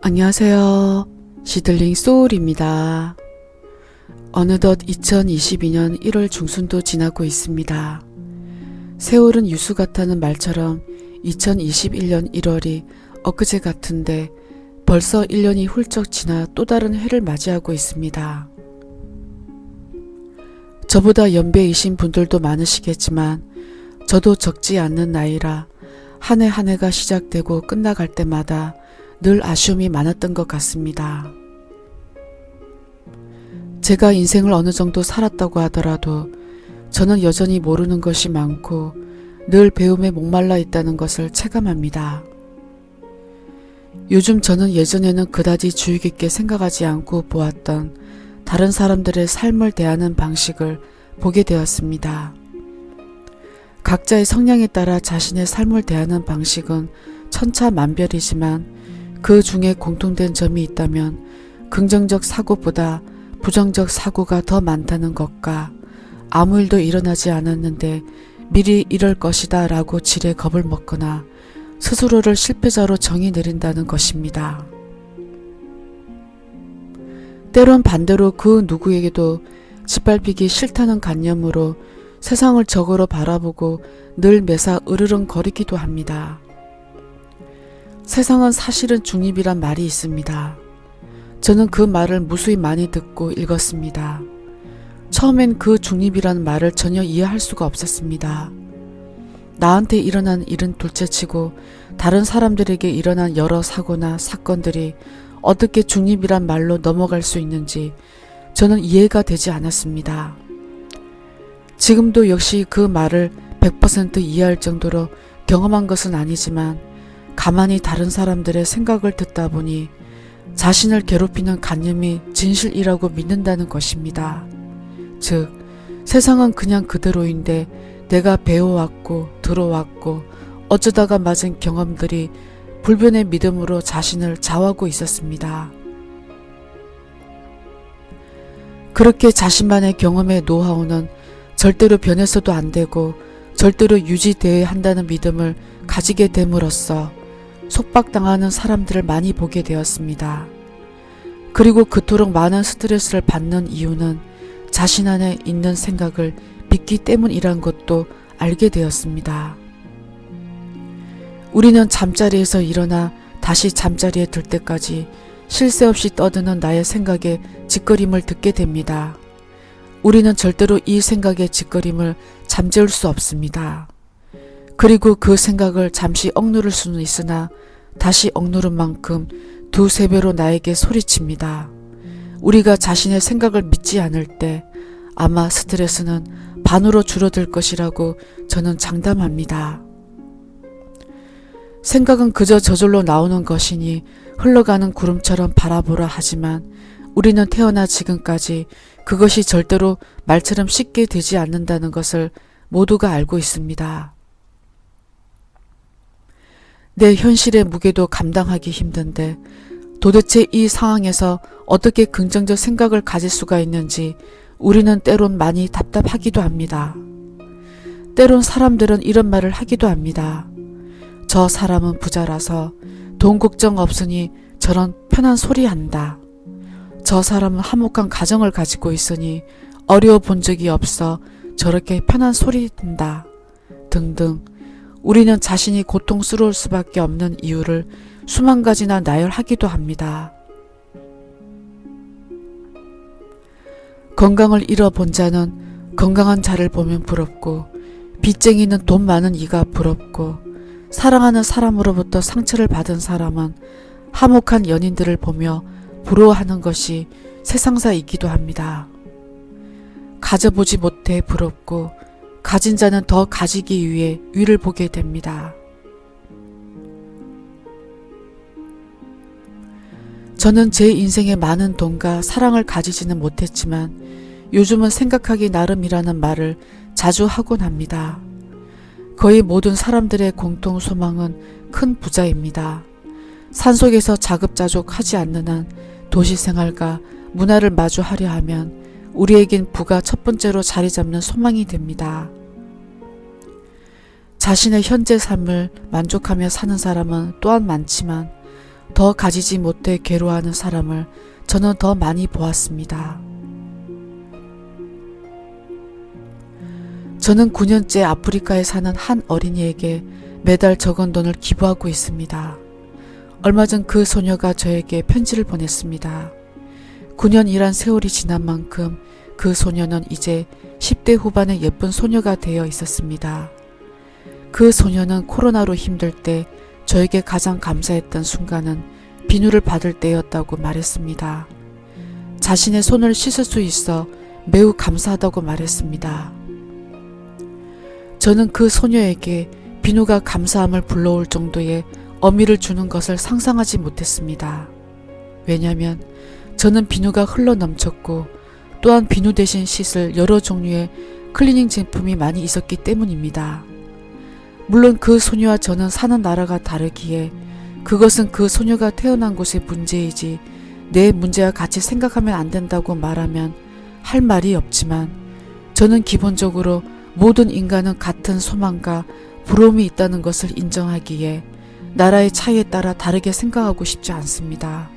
안녕하세요. 시들링 소울입니다. 어느덧 2022년 1월 중순도 지나고 있습니다. 세월은 유수 같다는 말처럼 2021년 1월이 엊그제 같은데 벌써 1년이 훌쩍 지나 또 다른 해를 맞이하고 있습니다. 저보다 연배이신 분들도 많으시겠지만 저도 적지 않는 나이라 한 해 한 해가 시작되고 끝나갈 때마다 늘 아쉬움이 많았던 것 같습니다. 제가 인생을 어느 정도 살았다고 하더라도 저는 여전히 모르는 것이 많고 늘 배움에 목말라 있다는 것을 체감합니다. 요즘 저는 예전에는 그다지 주의 깊게 생각하지 않고 보았던 다른 사람들의 삶을 대하는 방식을 보게 되었습니다. 각자의 성향에 따라 자신의 삶을 대하는 방식은 천차만별이지만 그 중에 공통된 점이 있다면 긍정적 사고보다 부정적 사고가 더 많다는 것과 아무 일도 일어나지 않았는데 미리 이럴 것이다 라고 지레 겁을 먹거나 스스로를 실패자로 정의 내린다는 것입니다. 때론 반대로 그 누구에게도 짓밟히기 싫다는 관념으로 세상을 적으로 바라보고 늘 매사 으르렁거리기도 합니다. 세상은 사실은 중립이란 말이 있습니다. 저는 그 말을 무수히 많이 듣고 읽었습니다. 처음엔 그 중립이라는 말을 전혀 이해할 수가 없었습니다. 나한테 일어난 일은 둘째치고 다른 사람들에게 일어난 여러 사고나 사건들이 어떻게 중립이란 말로 넘어갈 수 있는지 저는 이해가 되지 않았습니다. 지금도 역시 그 말을 100% 이해할 정도로 경험한 것은 아니지만 가만히 다른 사람들의 생각을 듣다 보니 자신을 괴롭히는 관념이 진실이라고 믿는다는 것입니다. 즉, 세상은 그냥 그대로인데 내가 배워왔고 들어왔고 어쩌다가 맞은 경험들이 불변의 믿음으로 자신을 좌우하고 있었습니다. 그렇게 자신만의 경험의 노하우는 절대로 변해서도 안 되고 절대로 유지되어야 한다는 믿음을 가지게 됨으로써 속박당하는 사람들을 많이 보게 되었습니다. 그리고 그토록 많은 스트레스를 받는 이유는 자신 안에 있는 생각을 믿기 때문이란 것도 알게 되었습니다. 우리는 잠자리에서 일어나 다시 잠자리에 들 때까지 쉴 새 없이 떠드는 나의 생각의 짓거림을 듣게 됩니다. 우리는 절대로 이 생각의 짓거림을 잠재울 수 없습니다. 그리고 그 생각을 잠시 억누를 수는 있으나 다시 억누른 만큼 두세 배로 나에게 소리칩니다. 우리가 자신의 생각을 믿지 않을 때 아마 스트레스는 반으로 줄어들 것이라고 저는 장담합니다. 생각은 그저 저절로 나오는 것이니 흘러가는 구름처럼 바라보라 하지만 우리는 태어나 지금까지 그것이 절대로 말처럼 쉽게 되지 않는다는 것을 모두가 알고 있습니다. 내 현실의 무게도 감당하기 힘든데 도대체 이 상황에서 어떻게 긍정적 생각을 가질 수가 있는지 우리는 때론 많이 답답하기도 합니다. 때론 사람들은 이런 말을 하기도 합니다. 저 사람은 부자라서 돈 걱정 없으니 저런 편한 소리 한다. 저 사람은 화목한 가정을 가지고 있으니 어려워 본 적이 없어 저렇게 편한 소리 한다. 등등. 우리는 자신이 고통스러울 수밖에 없는 이유를 수만 가지나 나열하기도 합니다. 건강을 잃어본 자는 건강한 자를 보면 부럽고 빚쟁이는 돈 많은 이가 부럽고 사랑하는 사람으로부터 상처를 받은 사람은 화목한 연인들을 보며 부러워하는 것이 세상사이기도 합니다. 가져보지 못해 부럽고 가진 자는 더 가지기 위해 위를 보게 됩니다. 저는 제 인생에 많은 돈과 사랑을 가지지는 못했지만 요즘은 생각하기 나름이라는 말을 자주 하곤 합니다. 거의 모든 사람들의 공통 소망은 큰 부자입니다. 산속에서 자급자족하지 않는 한 도시생활과 문화를 마주하려 하면 우리에겐 부가 첫 번째로 자리 잡는 소망이 됩니다. 자신의 현재 삶을 만족하며 사는 사람은 또한 많지만 더 가지지 못해 괴로워하는 사람을 저는 더 많이 보았습니다. 저는 9년째 아프리카에 사는 한 어린이에게 매달 적은 돈을 기부하고 있습니다. 얼마 전 그 소녀가 저에게 편지를 보냈습니다. 9년이란 세월이 지난 만큼 그 소녀는 이제 10대 후반의 예쁜 소녀가 되어 있었습니다. 그 소녀는 코로나로 힘들 때 저에게 가장 감사했던 순간은 비누를 받을 때였다고 말했습니다. 자신의 손을 씻을 수 있어 매우 감사하다고 말했습니다. 저는 그 소녀에게 비누가 감사함을 불러올 정도의 어미를 주는 것을 상상하지 못했습니다. 왜냐하면 저는 비누가 흘러 넘쳤고 또한 비누 대신 씻을 여러 종류의 클리닝 제품이 많이 있었기 때문입니다. 물론 그 소녀와 저는 사는 나라가 다르기에 그것은 그 소녀가 태어난 곳의 문제이지 내 문제와 같이 생각하면 안 된다고 말하면 할 말이 없지만 저는 기본적으로 모든 인간은 같은 소망과 부러움이 있다는 것을 인정하기에 나라의 차이에 따라 다르게 생각하고 싶지 않습니다.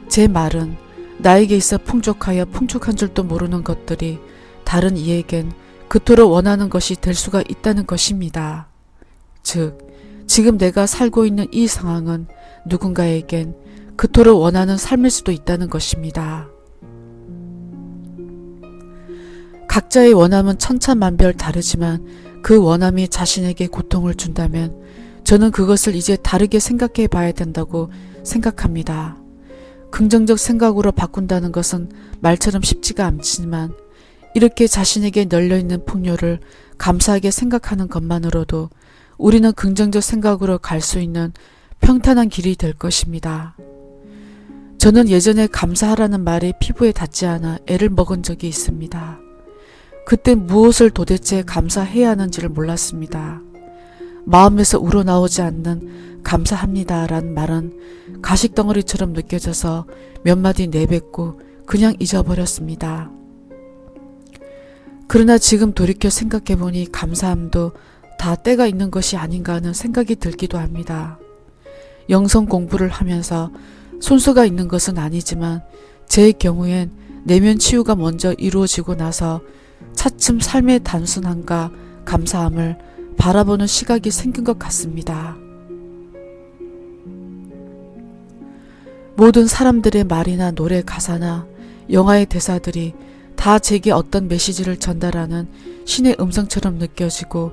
제 말은 나에게 있어 풍족하여 풍족한 줄도 모르는 것들이 다른 이에겐 그토록 원하는 것이 될 수가 있다는 것입니다. 즉, 지금 내가 살고 있는 이 상황은 누군가에겐 그토록 원하는 삶일 수도 있다는 것입니다. 각자의 원함은 천차만별 다르지만 그 원함이 자신에게 고통을 준다면 저는 그것을 이제 다르게 생각해 봐야 된다고 생각합니다. 긍정적 생각으로 바꾼다는 것은 말처럼 쉽지가 않지만 이렇게 자신에게 널려있는 풍요를 감사하게 생각하는 것만으로도 우리는 긍정적 생각으로 갈 수 있는 평탄한 길이 될 것입니다. 저는 예전에 감사하라는 말이 피부에 닿지 않아 애를 먹은 적이 있습니다. 그때 무엇을 도대체 감사해야 하는지를 몰랐습니다. 마음에서 우러나오지 않는 감사합니다 라는 말은 가식덩어리처럼 느껴져서 몇 마디 내뱉고 그냥 잊어버렸습니다. 그러나 지금 돌이켜 생각해보니 감사함도 다 때가 있는 것이 아닌가 하는 생각이 들기도 합니다. 영성 공부를 하면서 손수가 있는 것은 아니지만 제 경우엔 내면 치유가 먼저 이루어지고 나서 차츰 삶의 단순함과 감사함을 바라보는 시각이 생긴 것 같습니다. 모든 사람들의 말이나 노래 가사나 영화의 대사들이 다 제게 어떤 메시지를 전달하는 신의 음성처럼 느껴지고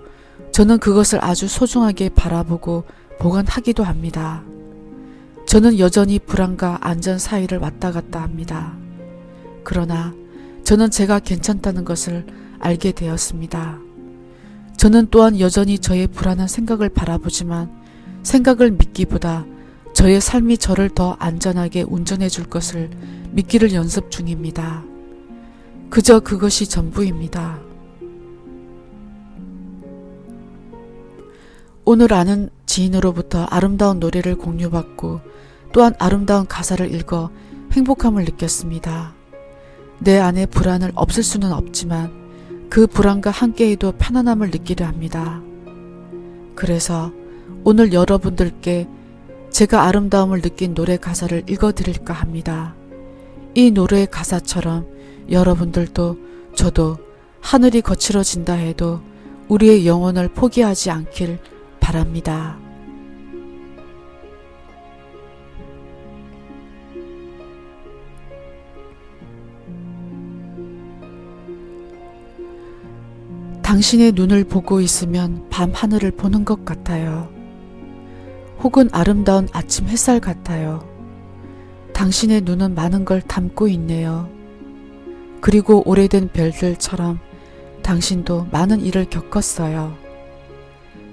저는 그것을 아주 소중하게 바라보고 보관하기도 합니다. 저는 여전히 불안과 안전 사이를 왔다 갔다 합니다. 그러나 저는 제가 괜찮다는 것을 알게 되었습니다. 저는 또한 여전히 저의 불안한 생각을 바라보지만 생각을 믿기보다 저의 삶이 저를 더 안전하게 운전해 줄 것을 믿기를 연습 중입니다. 그저 그것이 전부입니다. 오늘 아는 지인으로부터 아름다운 노래를 공유받고 또한 아름다운 가사를 읽어 행복함을 느꼈습니다. 내 안의 불안을 없앨 수는 없지만 그 불안과 함께해도 편안함을 느끼려 합니다. 그래서 오늘 여러분들께 제가 아름다움을 느낀 노래 가사를 읽어드릴까 합니다. 이 노래의 가사처럼 여러분들도 저도 하늘이 거칠어진다 해도 우리의 영혼을 포기하지 않길 바랍니다. 당신의 눈을 보고 있으면 밤 하늘을 보는 것 같아요. 혹은 아름다운 아침 햇살 같아요. 당신의 눈은 많은 걸 담고 있네요. 그리고 오래된 별들처럼 당신도 많은 일을 겪었어요.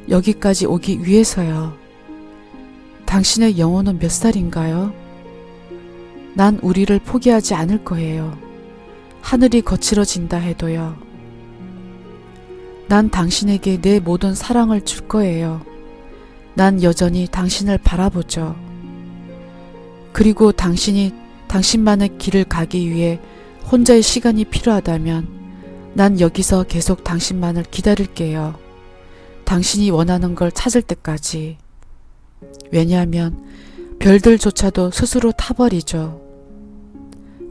여기까지 오기 위해서요. 당신의 영혼은 몇 살인가요? 난 우리를 포기하지 않을 거예요. 하늘이 거칠어진다 해도요. 난 당신에게 내 모든 사랑을 줄 거예요. 난 여전히 당신을 바라보죠. 그리고 당신이 당신만의 길을 가기 위해 혼자의 시간이 필요하다면 난 여기서 계속 당신만을 기다릴게요. 당신이 원하는 걸 찾을 때까지. 왜냐하면 별들조차도 스스로 타버리죠.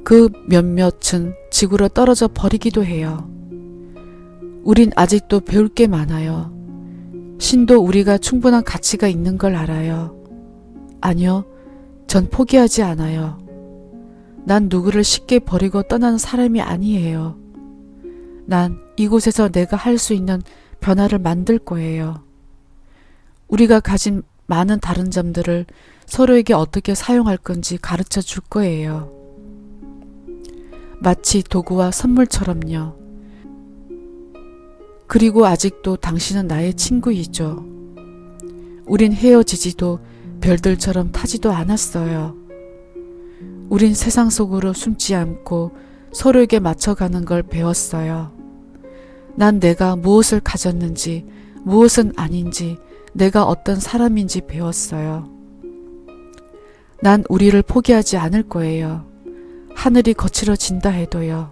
그 몇몇은 지구로 떨어져 버리기도 해요. 우린 아직도 배울 게 많아요. 신도 우리가 충분한 가치가 있는 걸 알아요. 아니요, 전 포기하지 않아요. 난 누구를 쉽게 버리고 떠나는 사람이 아니에요. 난 이곳에서 내가 할 수 있는 변화를 만들 거예요. 우리가 가진 많은 다른 점들을 서로에게 어떻게 사용할 건지 가르쳐 줄 거예요. 마치 도구와 선물처럼요. 그리고 아직도 당신은 나의 친구이죠. 우린 헤어지지도 별들처럼 타지도 않았어요. 우린 세상 속으로 숨지 않고 서로에게 맞춰가는 걸 배웠어요. 난 내가 무엇을 가졌는지, 무엇은 아닌지, 내가 어떤 사람인지 배웠어요. 난 우리를 포기하지 않을 거예요. 하늘이 거칠어진다 해도요.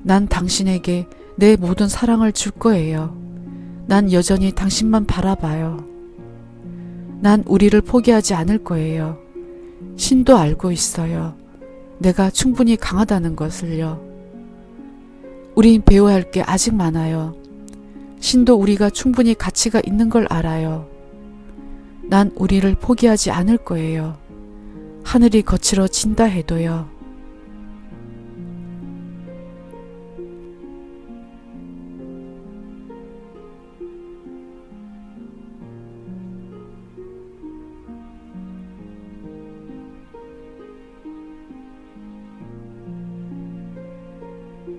난 당신에게 내 모든 사랑을 줄 거예요. 난 여전히 당신만 바라봐요. 난 우리를 포기하지 않을 거예요. 신도 알고 있어요. 내가 충분히 강하다는 것을요. 우린 배워야 할 게 아직 많아요. 신도 우리가 충분히 가치가 있는 걸 알아요. 난 우리를 포기하지 않을 거예요. 하늘이 거칠어진다 해도요.